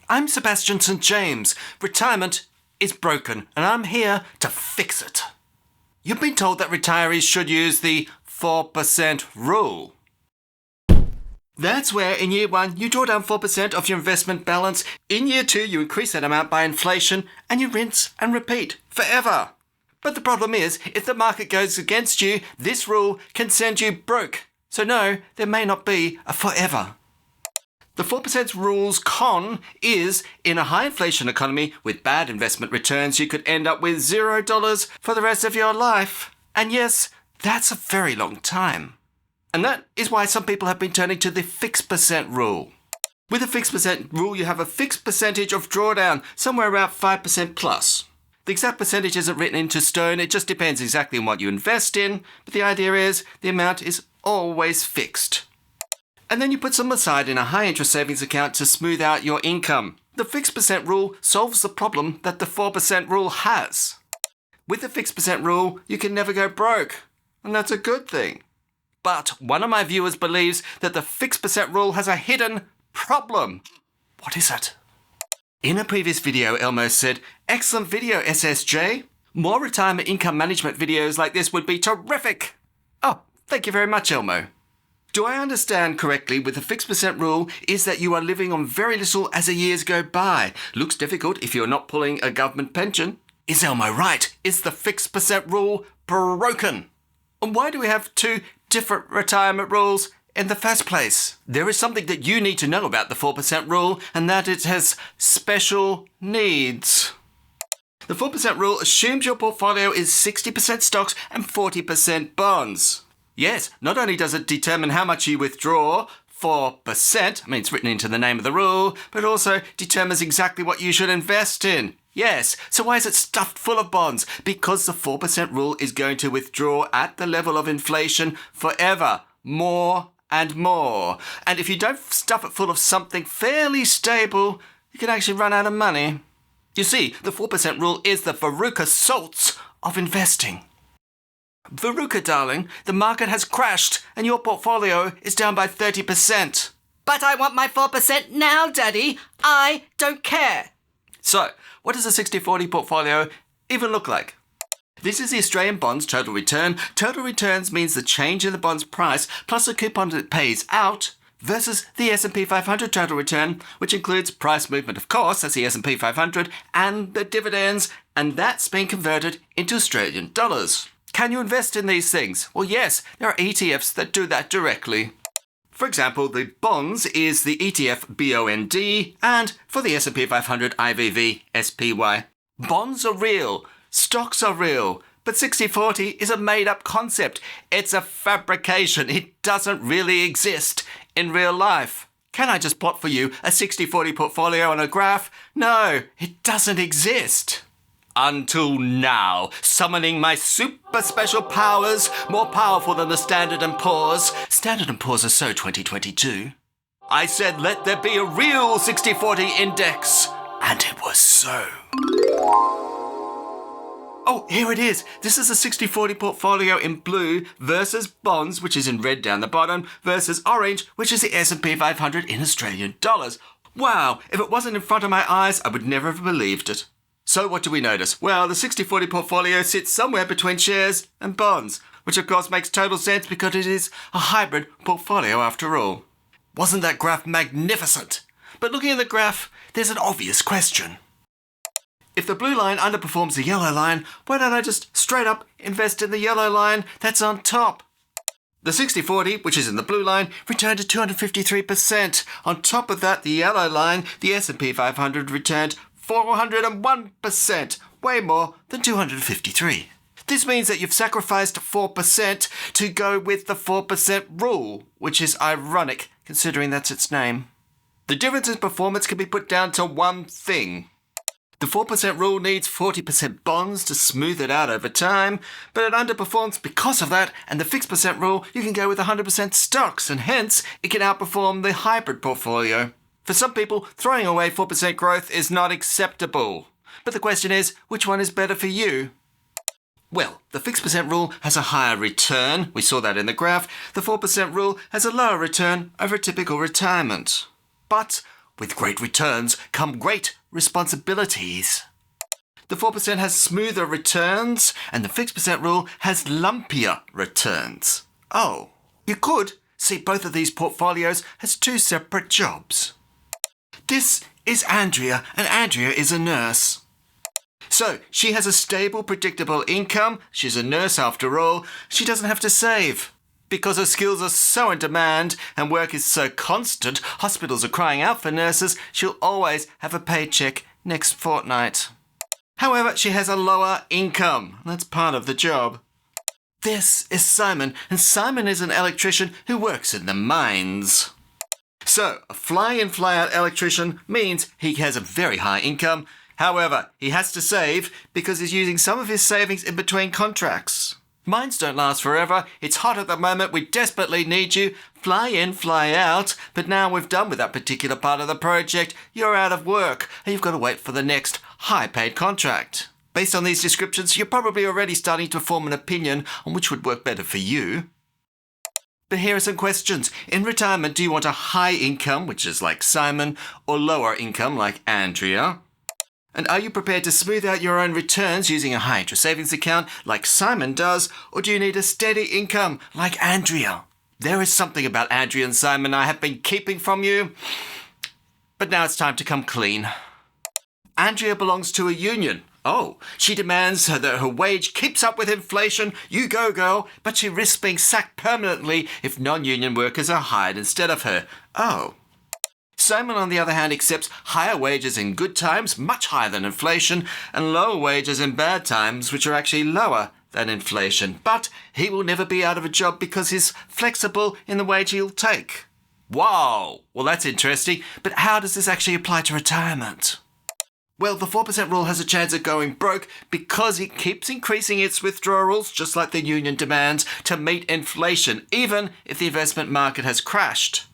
I'm Sebastian St. James. Retirement is broken and I'm here to fix it. You've been told that retirees should use the 4% rule. That's where in year 1 you draw down 4% of your investment balance. In year 2 you increase that amount by inflation and you rinse and repeat forever. But the problem is, if the market goes against you, this rule can send you broke. So no, there may not be a forever. The 4% rule's con is, in a high inflation economy with bad investment returns, you could end up with $0 for the rest of your life. And yes, that's a very long time. And that is why some people have been turning to the fixed percent rule. With a fixed percent rule, you have a fixed percentage of drawdown, somewhere around 5% plus. The exact percentage isn't written into stone, it just depends exactly on what you invest in, but the idea is the amount is always fixed. And then you put some aside in a high interest savings account to smooth out your income. The fixed percent rule solves the problem that the 4% rule has. With the fixed percent rule, you can never go broke, and that's a good thing. But one of my viewers believes that the fixed percent rule has a hidden problem. What is it? In a previous video, Elmo said, "Excellent video, SSJ. More retirement income management videos like this would be terrific." Oh, thank you very much, Elmo. Do I understand correctly with the fixed percent rule is that you are living on very little as the years go by? Looks difficult if you're not pulling a government pension. Is Elmo right? Is the fixed percent rule broken? And why do we have two different retirement rules in the first place? There is something that you need to know about the 4% rule, and that it has special needs. The 4% rule assumes your portfolio is 60% stocks and 40% bonds. Yes, not only does it determine how much you withdraw, 4%, I mean it's written into the name of the rule, but also determines exactly what you should invest in. Yes, so why is it stuffed full of bonds? Because the 4% rule is going to withdraw at the level of inflation forever, more and more. And if you don't stuff it full of something fairly stable, you can actually run out of money. You see, the 4% rule is the Veruca Saltz of investing. Veruca, darling, the market has crashed and your portfolio is down by 30%. But I want my 4% now, Daddy. I don't care. So, what does a 60-40 portfolio even look like? This is the Australian bonds total return. Total returns means the change in the bond's price plus the coupon that it pays out versus the S&P 500 total return, which includes price movement, of course, that's the S&P 500, and the dividends, and that's being converted into Australian dollars. Can you invest in these things? Well, yes, there are ETFs that do that directly. For example, the bonds is the ETF BOND, and for the S&P 500 IVV SPY. Bonds are real, stocks are real, but 60-40 is a made-up concept. It's a fabrication. It doesn't really exist in real life. Can I just plot for you a 60-40 portfolio on a graph? No, it doesn't exist. Until now, summoning my super special powers, more powerful than the Standard & Poor's. Standard & Poor's are so 2022. I said let there be a real 60-40 index, and it was so. Oh, here it is. This is a 60-40 portfolio in blue versus bonds, which is in red down the bottom, versus orange, which is the S&P 500 in Australian dollars. Wow, if it wasn't in front of my eyes, I would never have believed it. So what do we notice? Well, the 60-40 portfolio sits somewhere between shares and bonds, which of course makes total sense because it is a hybrid portfolio after all. Wasn't that graph magnificent? But looking at the graph, there's an obvious question. If the blue line underperforms the yellow line, why don't I just straight up invest in the yellow line that's on top? The 60-40, which is in the blue line, returned to 253%. On top of that, the yellow line, the S&P 500 returned 401%, way more than 253. This means that you've sacrificed 4% to go with the 4% rule, which is ironic considering that's its name. The difference in performance can be put down to one thing. The 4% rule needs 40% bonds to smooth it out over time, but it underperforms because of that, and the fixed percent rule, you can go with 100% stocks, and hence it can outperform the hybrid portfolio. For some people, throwing away 4% growth is not acceptable. But the question is, which one is better for you? Well, the fixed percent rule has a higher return. We saw that in the graph. The 4% rule has a lower return over a typical retirement. But with great returns come great responsibilities. The 4% has smoother returns, and the fixed percent rule has lumpier returns. Oh, you could see both of these portfolios as two separate jobs. This is Andrea, and Andrea is a nurse. So, she has a stable, predictable income. She's a nurse after all. She doesn't have to save. Because her skills are so in demand and work is so constant, hospitals are crying out for nurses, she'll always have a paycheck next fortnight. However, she has a lower income. That's part of the job. This is Simon, and Simon is an electrician who works in the mines. So, a fly-in, fly-out electrician means he has a very high income. However, he has to save because he's using some of his savings in between contracts. Mines don't last forever. It's hot at the moment. We desperately need you. Fly in, fly out. But now we've done with that particular part of the project. You're out of work and you've got to wait for the next high-paid contract. Based on these descriptions, you're probably already starting to form an opinion on which would work better for you. But here are some questions. In retirement, do you want a high income, which is like Simon, or lower income, like Andrea? And are you prepared to smooth out your own returns using a high interest savings account like Simon does, or do you need a steady income like Andrea? There is something about Andrea and Simon I have been keeping from you, but now it's time to come clean. Andrea belongs to a union. Oh, she demands that her wage keeps up with inflation. You go, girl. But she risks being sacked permanently if non-union workers are hired instead of her. Oh. Simon, on the other hand, accepts higher wages in good times, much higher than inflation, and lower wages in bad times, which are actually lower than inflation. But he will never be out of a job because he's flexible in the wage he'll take. Wow! Well, that's interesting. But how does this actually apply to retirement? Well, the 4% rule has a chance of going broke because it keeps increasing its withdrawals, just like the union demands, to meet inflation, even if the investment market has crashed.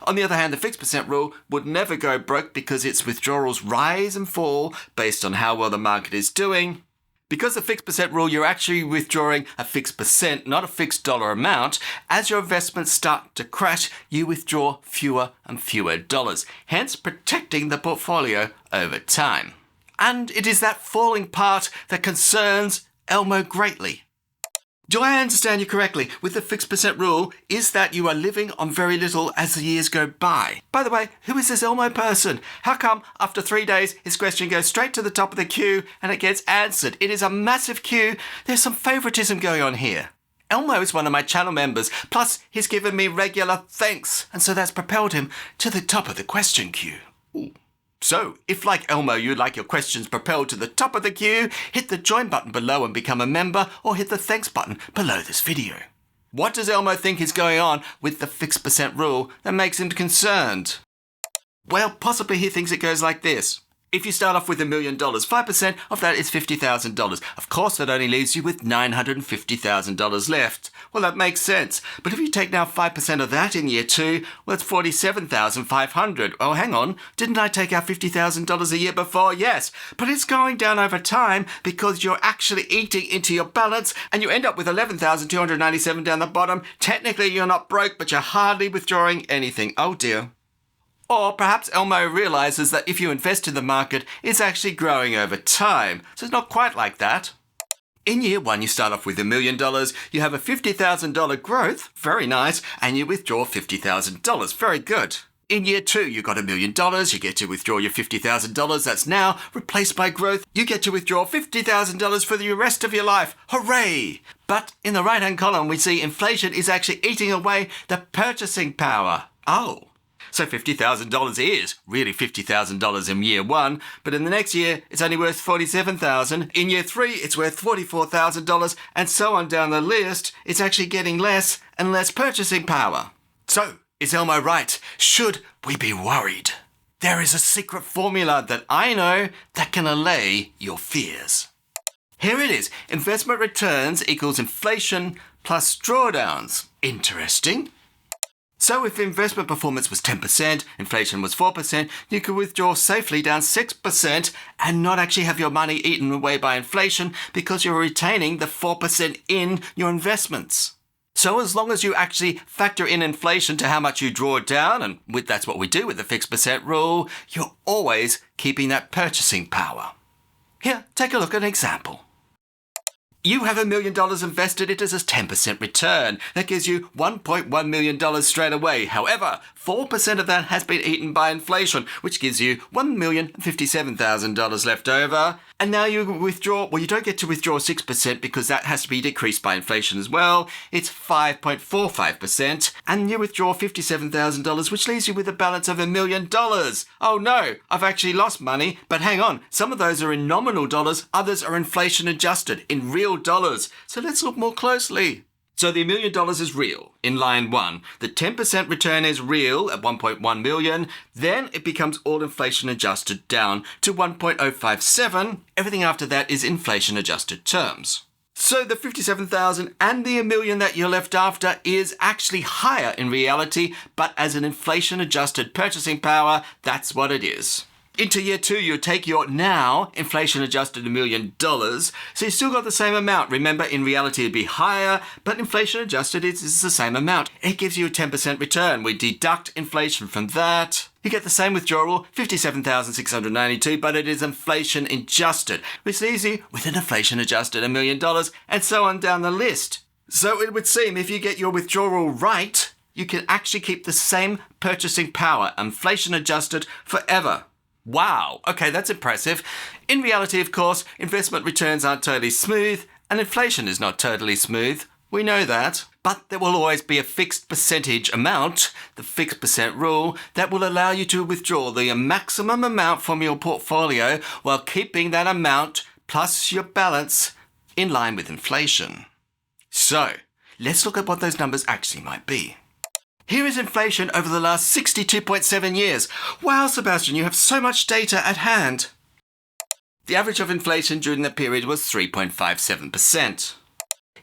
On the other hand, the fixed percent rule would never go broke because its withdrawals rise and fall based on how well the market is doing. Because the fixed percent rule, you're actually withdrawing a fixed percent, not a fixed dollar amount. As your investments start to crash, you withdraw fewer and fewer dollars, hence protecting the portfolio over time. And it is that falling part that concerns Elmo greatly. Do I understand you correctly? With the fixed percent rule, is that you are living on very little as the years go by? By the way, who is this Elmo person? How come after 3 days his question goes straight to the top of the queue and it gets answered? It is a massive queue. There's some favoritism going on here. Elmo is one of my channel members, plus he's given me regular thanks, and so that's propelled him to the top of the question queue. Ooh. So, if like Elmo you'd like your questions propelled to the top of the queue, hit the join button below and become a member, or hit the thanks button below this video. What does Elmo think is going on with the fixed percent rule that makes him concerned? Well, possibly he thinks it goes like this. If you start off with $1 million, 5% of that is $50,000. Of course, that only leaves you with $950,000 left. Well, that makes sense. But if you take now 5% of that in year 2, well, it's $47,500. Oh, hang on. Didn't I take out $50,000 a year before? Yes. But it's going down over time because you're actually eating into your balance and you end up with $11,297 down the bottom. Technically, you're not broke, but you're hardly withdrawing anything. Oh, dear. Or perhaps Elmo realizes that if you invest in the market, it's actually growing over time. So it's not quite like that. In year 1, you start off with $1 million, you have a $50,000 growth, very nice, and you withdraw $50,000, very good. In year 2, you got $1 million, you get to withdraw your $50,000, that's now replaced by growth. You get to withdraw $50,000 for the rest of your life. Hooray! But in the right-hand column, we see inflation is actually eating away the purchasing power. Oh. So $50,000 is really $50,000 in year 1, but in the next year, it's only worth $47,000. In year 3, it's worth $44,000, and so on down the list. It's actually getting less and less purchasing power. So, is Elmo right? Should we be worried? There is a secret formula that I know that can allay your fears. Here it is. Investment returns equals inflation plus drawdowns. Interesting. So if investment performance was 10%, inflation was 4%, you could withdraw safely down 6% and not actually have your money eaten away by inflation because you're retaining the 4% in your investments. So as long as you actually factor in inflation to how much you draw down, and that's what we do with the fixed percent rule, you're always keeping that purchasing power. Here, take a look at an example. You have $1 million invested, it is a 10% return. That gives you $1.1 million straight away. However, 4% of that has been eaten by inflation, which gives you $1,057,000 left over. And now you withdraw, well, you don't get to withdraw 6% because that has to be decreased by inflation as well. It's 5.45%. And you withdraw $57,000, which leaves you with a balance of $1 million. Oh no, I've actually lost money. But hang on, some of those are in nominal dollars, others are inflation adjusted in real dollars. So let's look more closely. So the $1 million is real in line 1. The 10% return is real at 1.1 million. Then it becomes all inflation adjusted down to 1.057. Everything after that is inflation adjusted terms. So the 57,000 and the $1 million that you're left after is actually higher in reality, but as an inflation adjusted purchasing power, that's what it is. Into year 2, you take your now inflation adjusted $1 million, so you still got the same amount. Remember, in reality it'd be higher, but inflation adjusted is the same amount. It gives you a 10% return. We deduct inflation from that. You get the same withdrawal, $57,692, but it is inflation adjusted, which leaves you with an inflation adjusted $1 million, and so on down the list. So it would seem if you get your withdrawal right, you can actually keep the same purchasing power, inflation adjusted, forever. Wow, okay, that's impressive. In reality, of course, investment returns aren't totally smooth, and inflation is not totally smooth. We know that. But there will always be a fixed percentage amount, the fixed percent rule, that will allow you to withdraw the maximum amount from your portfolio while keeping that amount plus your balance in line with inflation. So, let's look at what those numbers actually might be. Here is inflation over the last 62.7 years. Wow, Sebastian, you have so much data at hand. The average of inflation during that period was 3.57%.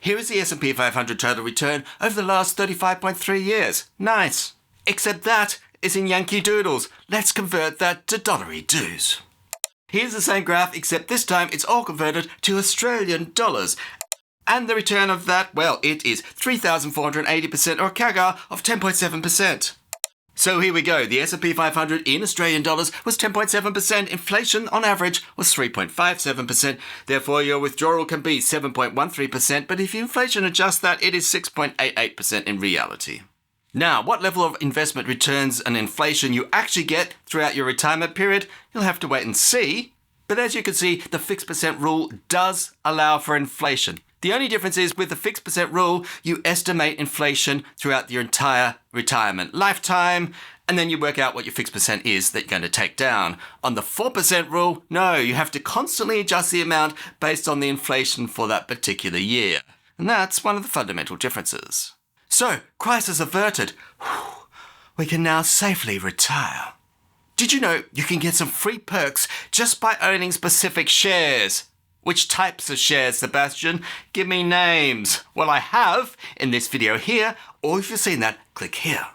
Here is the S&P 500 total return over the last 35.3 years. Nice. Except that is in Yankee Doodles. Let's convert that to dollary doos. Here's the same graph, except this time it's all converted to Australian dollars. And the return of that, well, it is 3,480% or a CAGR of 10.7%. So here we go. The S&P 500 in Australian dollars was 10.7%. Inflation on average was 3.57%. Therefore, your withdrawal can be 7.13%. But if you inflation adjust that, it is 6.88% in reality. Now, what level of investment returns and inflation you actually get throughout your retirement period, you'll have to wait and see. But as you can see, the fixed percent rule does allow for inflation. The only difference is with the fixed percent rule, you estimate inflation throughout your entire retirement lifetime, and then you work out what your fixed percent is that you're going to take down. On the 4% rule, no, you have to constantly adjust the amount based on the inflation for that particular year. And that's one of the fundamental differences. So, crisis averted. We can now safely retire. Did you know you can get some free perks just by owning specific shares? Which types of shares, Sebastian? Give me names. Well, I have in this video here, or if you've seen that, click here.